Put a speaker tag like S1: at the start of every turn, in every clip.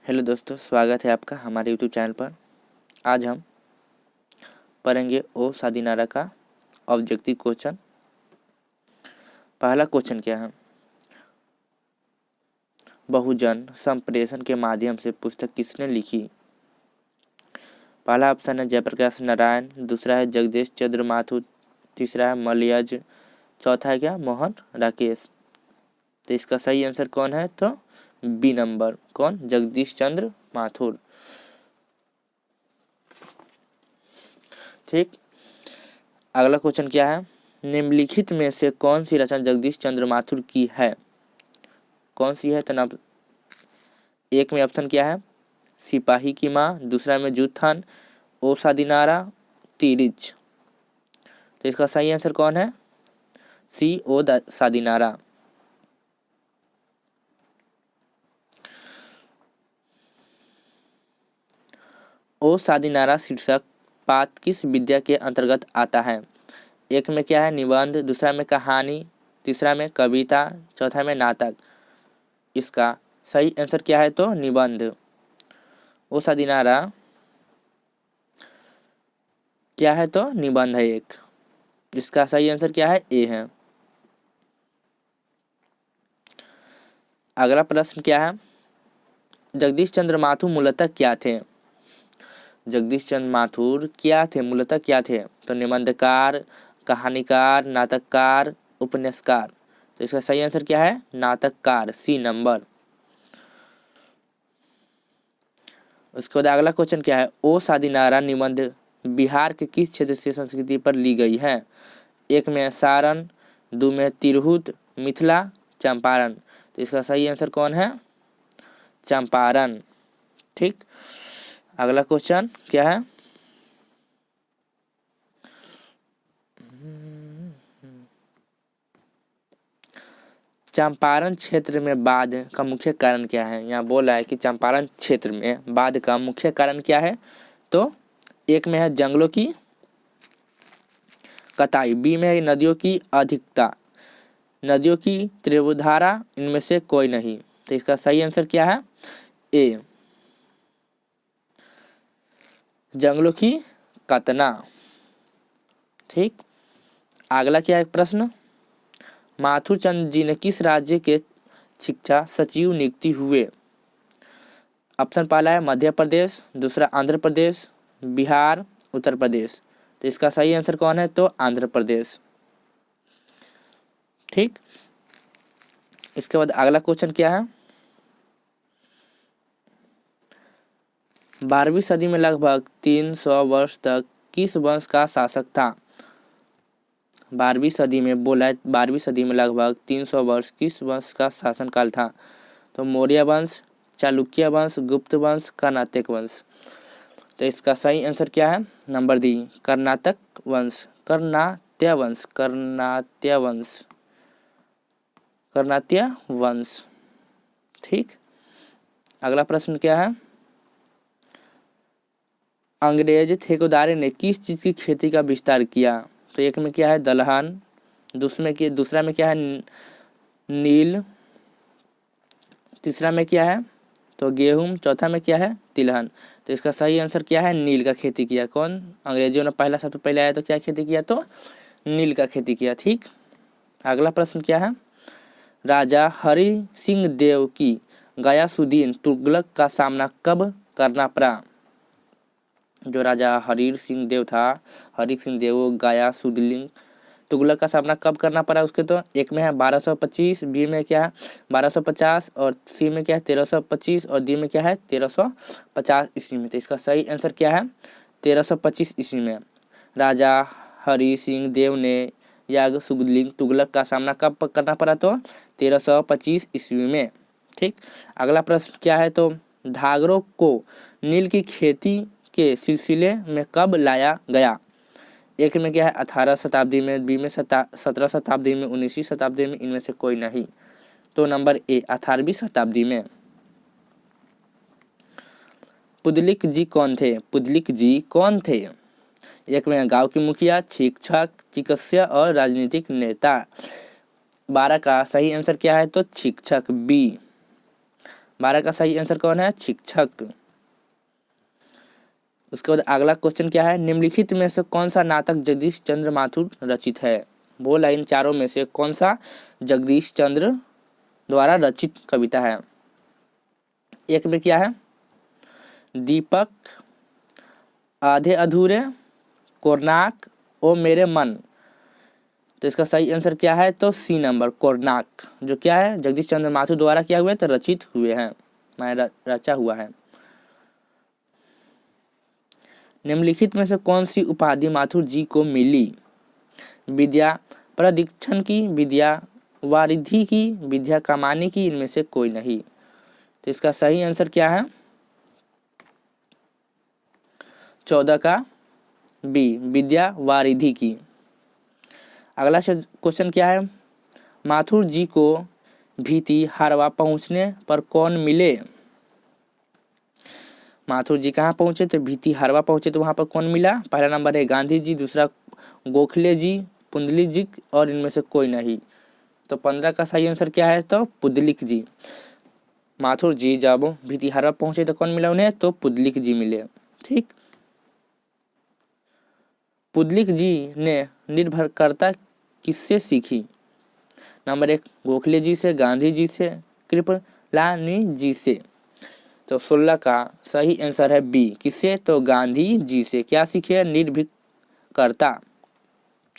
S1: Hello दोस्तों, स्वागत है आपका हमारे यूट्यूब चैनल पर। आज हम पढ़ेंगे ओ सादीनारा का ऑब्जेक्टिव क्वेश्चन। पहला क्वेश्चन क्या है? बहुजन संप्रेषण के माध्यम से पुस्तक किसने लिखी? पहला ऑप्शन है जयप्रकाश नारायण, दूसरा है जगदीश चंद्र माथुर, तीसरा है मलयज, चौथा है क्या मोहन राकेश। तो इसका सही आंसर कौन है? तो बी नंबर, कौन? जगदीश चंद्र माथुर। ठीक, अगला क्वेश्चन क्या है? निम्नलिखित में से कौन सी रचना जगदीश चंद्र माथुर की है? कौन सी है? तो ना, एक में ऑप्शन क्या है? सिपाही की माँ, दूसरा में जूथन, ओ सादीनारा, तिरिच। तो इसका सही आंसर कौन है? सी ओ सादीनारा। ओ सादीनारा शीर्षक पाठ किस विद्या के अंतर्गत आता है? एक में क्या है? निबंध, दूसरा में कहानी, तीसरा में कविता, चौथा में नाटक। इसका सही आंसर क्या है? तो निबंध। ओ सादीनारा क्या है? तो निबंध है एक। इसका सही आंसर क्या है? ए है। अगला प्रश्न क्या है? जगदीश चंद्र माथुर मूलतः क्या थे? जगदीश चंद्र माथुर क्या थे? मूलतः क्या थे? तो निबंधकार, कहानीकार, नाटककार, उपन्यासकार। तो इसका सही आंसर क्या है? नाटककार, सी नंबर। उसके बाद अगला क्वेश्चन क्या है? ओ सादीनारा निबंध बिहार के किस क्षेत्र से संस्कृति पर ली गई है? एक में सारण, दो में तिरहुत, मिथिला, चंपारण। तो इसका सही आंसर कौन है? चंपारण। ठीक, अगला क्वेश्चन क्या है? चंपारण क्षेत्र में बाढ़ का मुख्य कारण क्या है? यहाँ बोला है कि चंपारण क्षेत्र में बाढ़ का मुख्य कारण क्या है? तो एक में है जंगलों की कटाई, बी में है नदियों की अधिकता, नदियों की त्रिभुधारा, इनमें से कोई नहीं। तो इसका सही आंसर क्या है? ए, जंगलों की कटना। ठीक, अगला क्या है प्रश्न? माथुर चंद जी ने किस राज्य के शिक्षा सचिव नियुक्ति हुए? ऑप्शन पहला है मध्य प्रदेश, दूसरा आंध्र प्रदेश, बिहार, उत्तर प्रदेश। तो इसका सही आंसर कौन है? तो आंध्र प्रदेश। ठीक, इसके बाद अगला क्वेश्चन क्या है? 12वीं सदी में लगभग 300 वर्ष तक किस वंश का शासक था? 12वीं सदी में बोला है, 12वीं सदी में लगभग 300 वर्ष किस वंश का शासनकाल था? तो मौर्य वंश, चालुक्य वंश, गुप्त वंश, कर्नाटक वंश। तो इसका सही आंसर क्या है? नंबर डी, कर्नाटक वंश, कर्नाट्य वंश, कर्नाट्य वंश, कर्नाट्य वंश। ठीक, अगला प्रश्न क्या है? अंग्रेज ठेकेदार ने किस चीज़ की खेती का विस्तार किया? तो एक में क्या है? दलहन, दूसरा में क्या है? नील, तीसरा में क्या है? तो गेहूं, चौथा में क्या है? तिलहन। तो इसका सही आंसर क्या है? नील का खेती किया। कौन? अंग्रेजों ने पहला, सबसे पहले आया तो क्या खेती किया? तो नील का खेती किया। ठीक, अगला प्रश्न क्या है? राजा हरि सिंह देव की गयासुद्दीन तुगलक का सामना कब करना पड़ा? जो राजा हरि सिंह देव था, हरि सिंह देव गयासुद्दीन तुगलक का सामना कब करना पड़ा उसके? तो एक में है 1225, बी में क्या है 1250, और सी में क्या है 1325, और डी में क्या है 1350 ईस्वी में। तो इसका सही आंसर क्या है? 1325 ईस्वी में राजा हरि सिंह देव ने यागसुद्दीन तुगलक का सामना कब करना पड़ा? तो 1325 ईस्वी में। ठीक, अगला प्रश्न क्या है? तो धागरों को नील की खेती के सिलसिले में कब लाया गया? एक में क्या है 18 शताब्दी में, बी में 17 शताब्दी में, 19वीं शताब्दी में, इनमें से कोई नहीं। तो नंबर ए, 18वीं शताब्दी में। पुदलिक जी कौन थे? पुदलिक जी कौन थे? एक में गांव की मुखिया, शिक्षक, चिकित्सक और राजनीतिक नेता। 12 का सही आंसर क्या है? तो शिक्षक, बी। 12 का सही आंसर कौन है? शिक्षक। उसके बाद अगला क्वेश्चन क्या है? निम्नलिखित में से कौन सा नाटक जगदीश चंद्र माथुर रचित है? वो लाइन चारों में से कौन सा जगदीश चंद्र द्वारा रचित कविता है? एक में क्या है? दीपक, आधे अधूरे, कोरनाक, ओ मेरे मन। तो इसका सही आंसर क्या है? तो सी नंबर, कोरनाक, जो क्या है जगदीश चंद्र माथुर द्वारा क्या हुए? तो रचित हुए हैं, रचा हुआ है। निम्नलिखित में से कौन सी उपाधि माथुर जी को मिली? विद्या प्रदीक्षण की, विद्या वारिधि की, विद्या कमाने की, इनमें से कोई नहीं। तो इसका सही आंसर क्या है? 14 का बी, विद्या वारिधि की। अगला क्वेश्चन क्या है? माथुर जी को भीति हरवा पहुंचने पर कौन मिले? माथुर जी कहाँ पहुंचे? तो भीति हरवा पहुंचे, तो वहां पर कौन मिला? पहला नंबर है गांधी जी, दूसरा गोखले जी, पुंडलिक जी, और इनमें से कोई नहीं। तो 15 का सही आंसर क्या है? तो पुंडलिक जी। माथुर जी जब भीति हरवा पहुंचे तो कौन मिला उन्हें? तो पुंडलिक जी मिले। ठीक। पुंडलिक जी ने निर्भरता किससे सीखी? नंबर 1 गोखले जी से, गांधी जी से, कृपलानी जी से। तो 16 का सही आंसर है बी, किससे? तो गांधी जी से। क्या सीखे? निर्भीकता।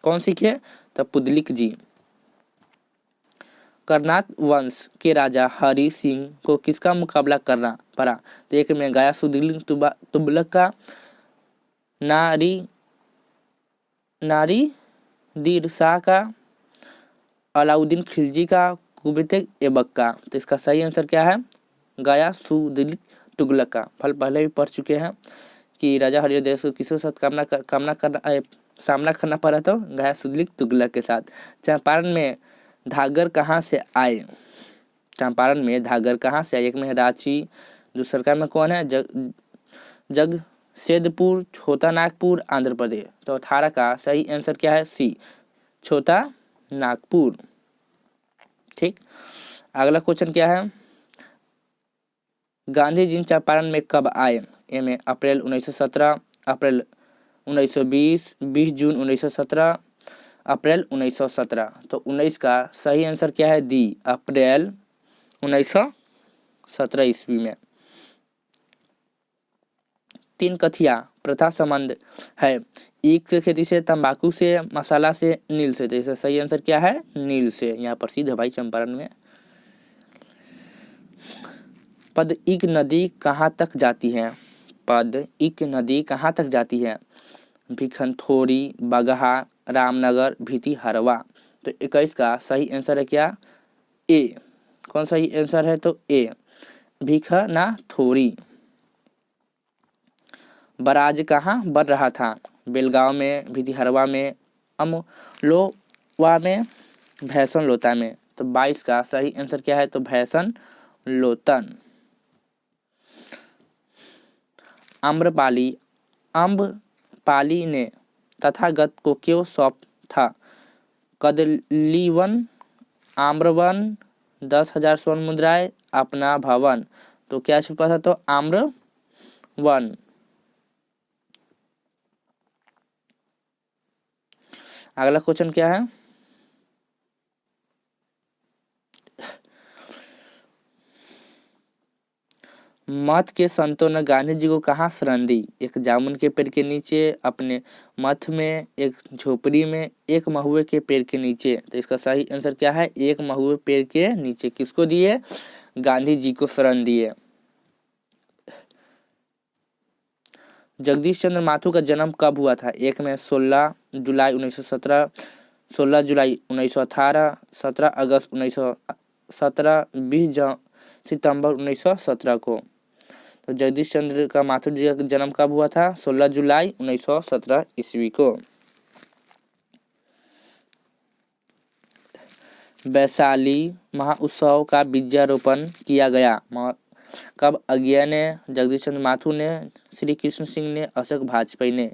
S1: कौन सीखे? तो पुंडलिक जी। कर्नाट वंश के राजा हरि सिंह को किसका मुकाबला करना पड़ा? तो एक में गया सुदीन तुगलक का, नादिर शाह का, अलाउद्दीन खिलजी का, कुबेत ऐबक का। तो इसका सही आंसर क्या है? गया सुदीन तुगलक का। फल पहले भी पढ़ चुके हैं कि राजा हरिदेश को किसके साथ सामना करना पड़ा? तो गया सुदीन तुगलक के साथ। चंपारण में धागर कहाँ से आए? चंपारण में धागर कहाँ से आए? एक में है रांची, दूसरा में कौन है? जगसेदपुर, छोटा नागपुर, आंध्र प्रदेश। तो 18 का सही आंसर क्या है? सी, छोटा नागपुर। ठीक। अगला क्वेश्चन क्या है? गांधी जी चंपारण में कब आए? ए में अप्रैल 1917, अप्रैल 1920, 20 जून 1917, अप्रैल 1917। तो 19 का सही आंसर क्या है? डी, अप्रैल 1917 ईस्वी में। 3 कथिया प्रथा संबंध है? ईख से खेती से, तंबाकू से, मसाला से, नील से। तो इसका सही आंसर क्या है? नील से। यहाँ प्रसिद्ध है भाई चंपारण में। पदईक नदी कहाँ तक जाती है? पदईक नदी कहाँ तक जाती है? भिखनथोरी, बगहा, रामनगर, भीति हरवा। तो 21 का सही आंसर है क्या? ए। कौन सही आंसर है? तो ए, भिखनाथोरी। बराज कहाँ बढ़ रहा था? बेलगांव में, भीति हरवा में, अमलोवा में, भैसन लोता में। तो 22 का सही आंसर क्या है? तो भैसन लोतन। अम्रपाली ने तथागत को क्यों सौंप था? कदलीवन, आम्रवन, 10,000 स्वर्ण मुद्राएं, अपना भवन। तो क्या छुपा था? तो आम्रवन। अगला क्वेश्चन क्या है? मठ के संतों ने गांधी जी को कहाँ शरण दी? एक जामुन के पेड़ के नीचे, अपने मठ में, एक झोपड़ी में, एक महुए के पेड़ के नीचे। तो इसका सही आंसर क्या है? एक महुए पेड़ के नीचे। किसको दिए? गांधी जी को शरण दिए। जगदीश चंद्र माथुर का जन्म कब हुआ था? एक में 16 जुलाई 1917, 16 जुलाई 1918, 17 अगस्त 1917, 20 सितंबर 1917 को। तो जगदीश चंद्र का माथुर जी का जन्म कब हुआ था? 16 जुलाई 1917 ईस्वी को। वैशाली महाउत्सव का बीजारोपण किया गया कब? अज्ञा ने, जगदीश चंद्र माथुर ने, श्री कृष्ण सिंह ने, अशोक वाजपेयी ने।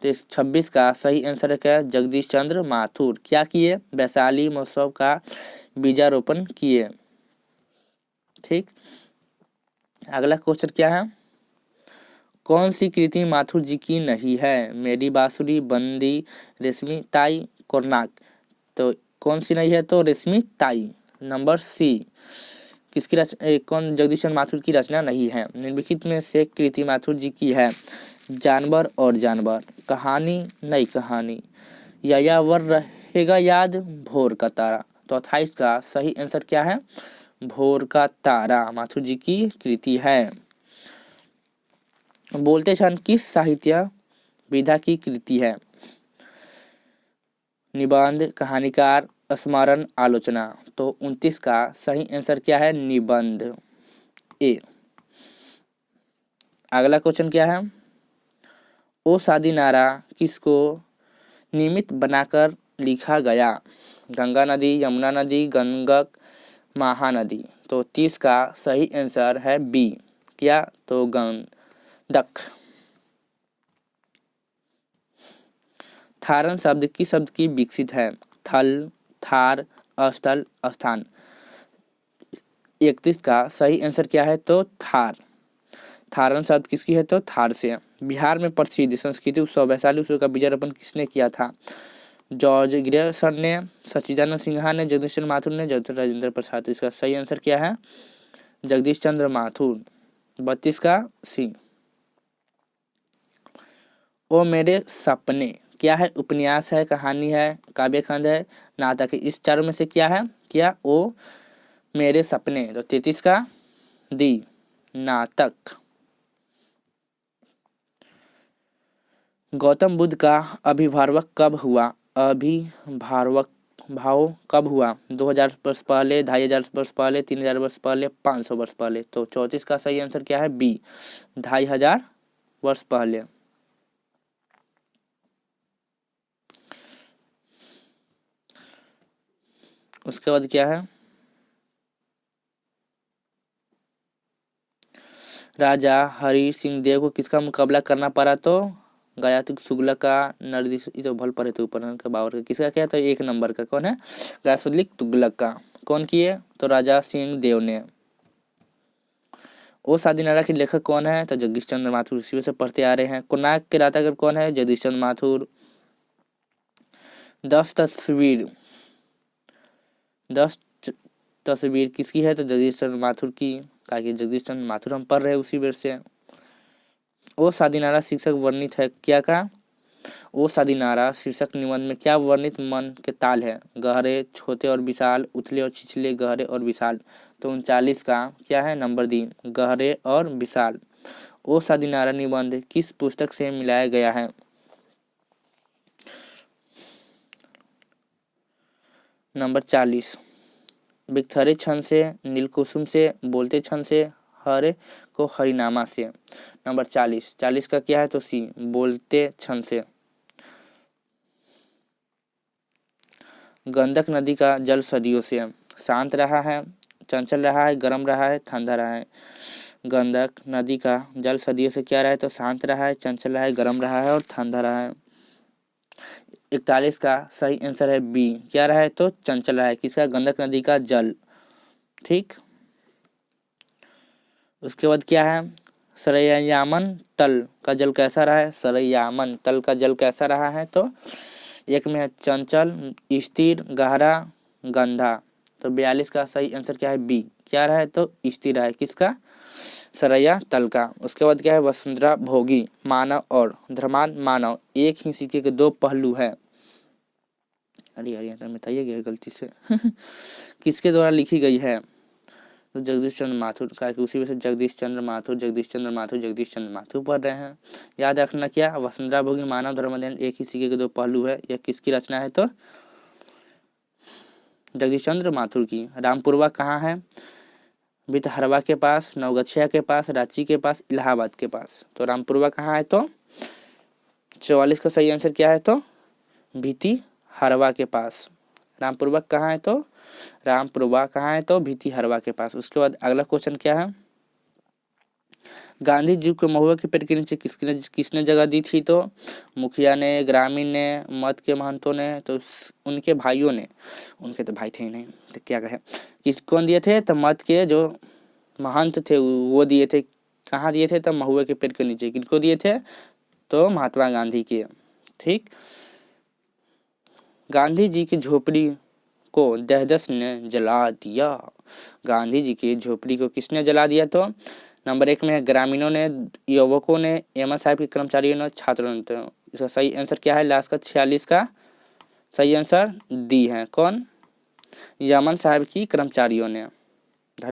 S1: तो इस 26 का सही आंसर है क्या? जगदीश चंद्र माथुर। क्या किए? वैशाली महोत्सव का बीजारोपण किए। ठीक। अगला क्वेश्चन क्या है, कौन सी कृति माथुर जी की नहीं है? मेरी बांसुरी, बंदी, रेशमी ताई, कोरनाक। तो कौन सी नहीं है? तो रेशमी ताई, नंबर सी। किसकी कौन जगदीश चंद्र माथुर की रचना नहीं है? निम्नलिखित में से कृति माथुर जी की है? जानवर और जानवर, कहानी नई कहानी, यायावर रहेगा याद, भोर का तारा। तो 28 का सही आंसर क्या है? भोर का तारा माथुर जी की कृति है। बोलते क्षण किस साहित्य विधा की कृति है? निबंध, कहानीकार, स्मरण, आलोचना। तो 29 का सही आंसर क्या है? निबंध, ए। अगला क्वेश्चन क्या है, ओ शादी नारा किसको निमित्त बनाकर लिखा गया? गंगा नदी, यमुना नदी, गंगक, महानदी। तो 30 का सही आंसर है बी, क्या? तो गंडक। थारण शब्द किस शब्द की विकसित है? थल, थार, स्थल, स्थान। 31 का सही आंसर क्या है? तो थार। थारण शब्द किसकी है? तो थार से। बिहार में प्रसिद्ध संस्कृति उत्सव वैशाली उत्सव का बीजारोपण किसने किया था? जॉर्ज ग्रेसन ने, सच्चिदानंद सिन्हा ने, जगदीश चंद्र माथुर ने, राजेंद्र प्रसाद। तो इसका सही आंसर क्या है? जगदीश चंद्र माथुर। 32 का सी। ओ मेरे सपने क्या है? उपन्यास है, कहानी है, काव्य खंड है, नाटक है। इस चारों में से क्या है? क्या? ओ मेरे सपने। तो 33 का डी, नाटक। गौतम बुद्ध का अभिभावक कब हुआ? अभिभावक भाव कब हुआ? 2000 वर्ष पहले, 2500 वर्ष पहले, 3000 वर्ष पहले, 500 वर्ष पहले। तो 34 का सही आंसर क्या है? बी, 2500 वर्ष पहले। उसके बाद क्या है, राजा हरि सिंह देव को किसका मुकाबला करना पड़ा? तो गायत्री तुगलक का, नरदिश, ये तो भल पड़े थे ऊपर का, बाबर का। किसका क्या? तो 1 नंबर का कौन है? गायत्री तुगलक का। कौन किए? तो राजा सिंह देव ने। ओ शादी नारा के लेखक कौन है? तो जगदीश चंद्र माथुर, इसी से पढ़ते आ रहे हैं। कोणार्क के रातागर कौन है? जगदीश चंद्र माथुर। 10 तस्वीर, 10 तस्वीर किसकी है? तो जगदीश चंद्र माथुर की, ताकि जगदीश चंद्र माथुर हम पढ़ रहे हैं उसी वर्ष से। ओ शादी नारा शीर्षक वर्णित है क्या का? ओ शादी नारा शीर्षक निबंध में क्या वर्णित मन के ताल है? गहरे, छोटे और विशाल, उथले और छिछले, गहरे और विशाल। तो 39 का क्या है? नंबर डी, गहरे और विशाल। ओ शादी नारा निबंध किस पुस्तक से मिलाया गया है? नंबर 40, बिखरे छंद से, नीलकुसुम से, बोलते छंद से, हरे को हरिनामा से। नंबर 40 का क्या है? तो सी, बोलते छंद से। गंडक नदी का जल सदियों से शांत रहा है, चंचल रहा है, गर्म रहा है, ठंडा रहा है। गंडक नदी का जल सदियों से क्या रहा है? तो शांत रहा है, चंचल रहा है, गर्म रहा है और ठंडा रहा है। 41 का सही आंसर है बी, क्या रहा है? तो चंचल रहा है। किसका? गंडक नदी का जल। ठीक। उसके बाद क्या है, सरयामन तल का जल कैसा रहा है? सरयामन तल का जल कैसा रहा है? तो एक में है चंचल, स्थिर, गहरा, गंधा। तो 42 का सही आंसर क्या है? बी, क्या रहा है? तो स्थिर रहा है। किसका? सरया तल का। उसके बाद क्या है, वसुंधरा भोगी, मानव और धर्मान मानव एक ही सिक्के के 2 पहलू है। अरे यार यहाँ तो मिटाइए गया गलती से किसके द्वारा लिखी गई है? तो जगदीश चंद्र माथुर का, उसी वजह से जगदीश चंद्र माथुर, जगदीश चंद्र माथुर, जगदीश चंद्र माथुर पढ़ रहे हैं। याद रखना क्या, वसुंधरा भोगी, मानव धर्मदेन एक ही सिक्के के 2 पहलू है। यह किसकी रचना है? तो जगदीश चंद्र माथुर की। रामपुरवा कहाँ है? भितहरवा के पास, नवगछिया के पास, रांची के पास, इलाहाबाद के पास। तो रामपुरवा कहाँ है? तो 44 का सही आंसर क्या है? तो भितिहरवा के पास। रामपुरवा कहाँ है? तो रामपुरवा कहाँ है? तो भितिहरवा के पास। उसके बाद अगला क्वेश्चन क्या है, गांधी जी को महुआ के पेड़ के नीचे किसने जगह दी थी? तो मुखिया ने, ग्रामीण ने, मत के महंतों ने, तो उनके भाइयों ने। उनके तो भाई थे ही नहीं, तो क्या कहे, कौन दिए थे? तो मत के जो महंत थे वो दिए थे, कहाँ दिए थे? तो महुए के पेड़ के नीचे। किनको दिए थे? तो महात्मा गांधी के। ठीक। गांधी जी की झोपड़ी को दहदस ने जला दिया। गांधी जी की झोपड़ी को किसने जला दिया? तो नंबर 1 में है ग्रामीणों ने, युवकों ने, अहमद साहब के कर्मचारियों ने, छात्रों ने। तो इसका सही आंसर क्या है? लास्ट का 46 का सही आंसर डी है। कौन? यमन साहब की कर्मचारियों ने।